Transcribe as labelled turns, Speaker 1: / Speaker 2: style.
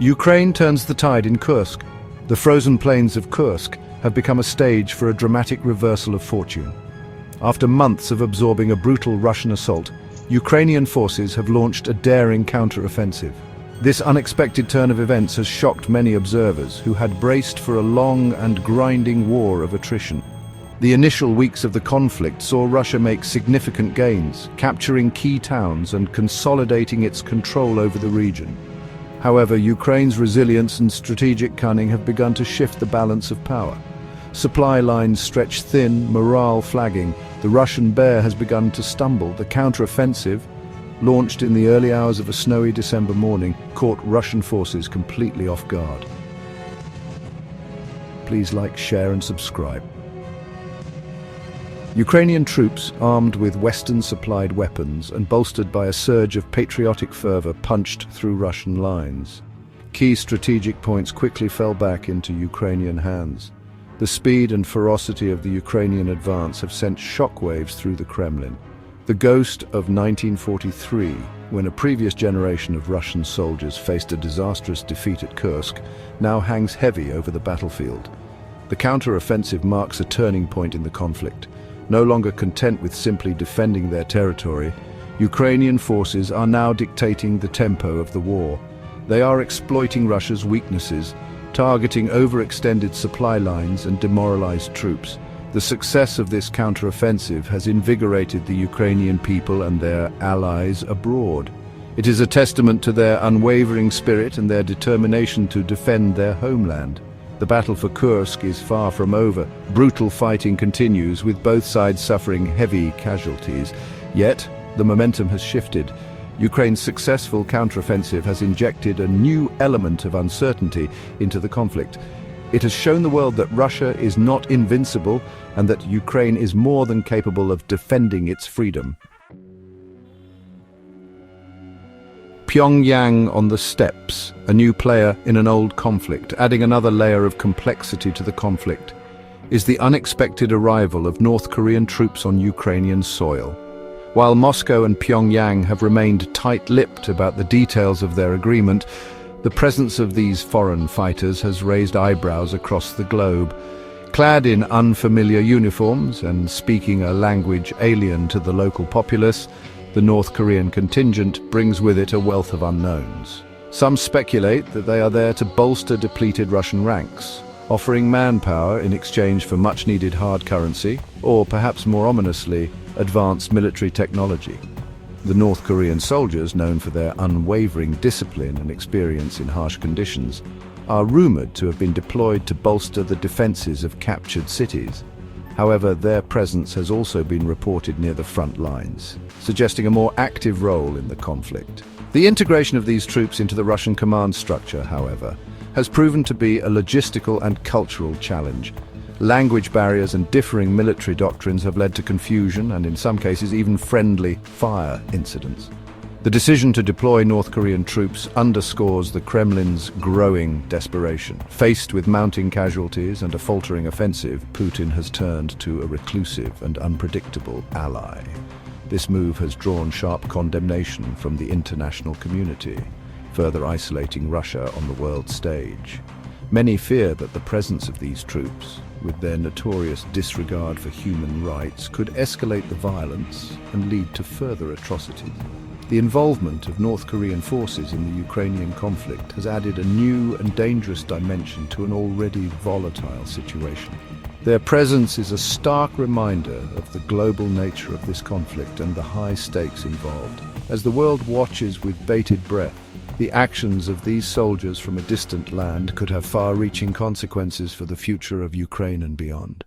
Speaker 1: Ukraine turns the tide in Kursk. The frozen plains of Kursk have become a stage for a dramatic reversal of fortune. After months of absorbing a brutal Russian assault, Ukrainian forces have launched a daring counteroffensive. This unexpected turn of events has shocked many observers who had braced for a long and grinding war of attrition. The initial weeks of the conflict saw Russia make significant gains, capturing key towns and consolidating its control over the region. However, Ukraine's resilience and strategic cunning have begun to shift the balance of power. Supply lines stretch thin, morale flagging. The Russian bear has begun to stumble. The counteroffensive, launched in the early hours of a snowy December morning, caught Russian forces completely off guard. Please like, share and subscribe. Ukrainian troops, armed with Western-supplied weapons and bolstered by a surge of patriotic fervor, punched through Russian lines. Key strategic points quickly fell back into Ukrainian hands. The speed and ferocity of the Ukrainian advance have sent shockwaves through the Kremlin. The ghost of 1943, when a previous generation of Russian soldiers faced a disastrous defeat at Kursk, now hangs heavy over the battlefield. The counteroffensive marks a turning point in the conflict. No longer content with simply defending their territory, Ukrainian forces are now dictating the tempo of the war. They are exploiting Russia's weaknesses, targeting overextended supply lines and demoralized troops. The success of this counteroffensive has invigorated the Ukrainian people and their allies abroad. It is a testament to their unwavering spirit and their determination to defend their homeland. The battle for Kursk is far from over. Brutal fighting continues, with both sides suffering heavy casualties. Yet, the momentum has shifted. Ukraine's successful counteroffensive has injected a new element of uncertainty into the conflict. It has shown the world that Russia is not invincible and that Ukraine is more than capable of defending its freedom. Pyongyang on the steppes, a new player in an old conflict, adding another layer of complexity to the conflict, is the unexpected arrival of North Korean troops on Ukrainian soil. While Moscow and Pyongyang have remained tight-lipped about the details of their agreement, the presence of these foreign fighters has raised eyebrows across the globe. Clad in unfamiliar uniforms and speaking a language alien to the local populace, the North Korean contingent brings with it a wealth of unknowns. Some speculate that they are there to bolster depleted Russian ranks, offering manpower in exchange for much-needed hard currency, or perhaps more ominously, advanced military technology. The North Korean soldiers, known for their unwavering discipline and experience in harsh conditions, are rumored to have been deployed to bolster the defenses of captured cities. However, their presence has also been reported near the front lines, suggesting a more active role in the conflict. The integration of these troops into the Russian command structure, however, has proven to be a logistical and cultural challenge. Language barriers and differing military doctrines have led to confusion and, in some cases, even friendly fire incidents. The decision to deploy North Korean troops underscores the Kremlin's growing desperation. Faced with mounting casualties and a faltering offensive, Putin has turned to a reclusive and unpredictable ally. This move has drawn sharp condemnation from the international community, further isolating Russia on the world stage. Many fear that the presence of these troops, with their notorious disregard for human rights, could escalate the violence and lead to further atrocities. The involvement of North Korean forces in the Ukrainian conflict has added a new and dangerous dimension to an already volatile situation. Their presence is a stark reminder of the global nature of this conflict and the high stakes involved. As the world watches with bated breath, the actions of these soldiers from a distant land could have far-reaching consequences for the future of Ukraine and beyond.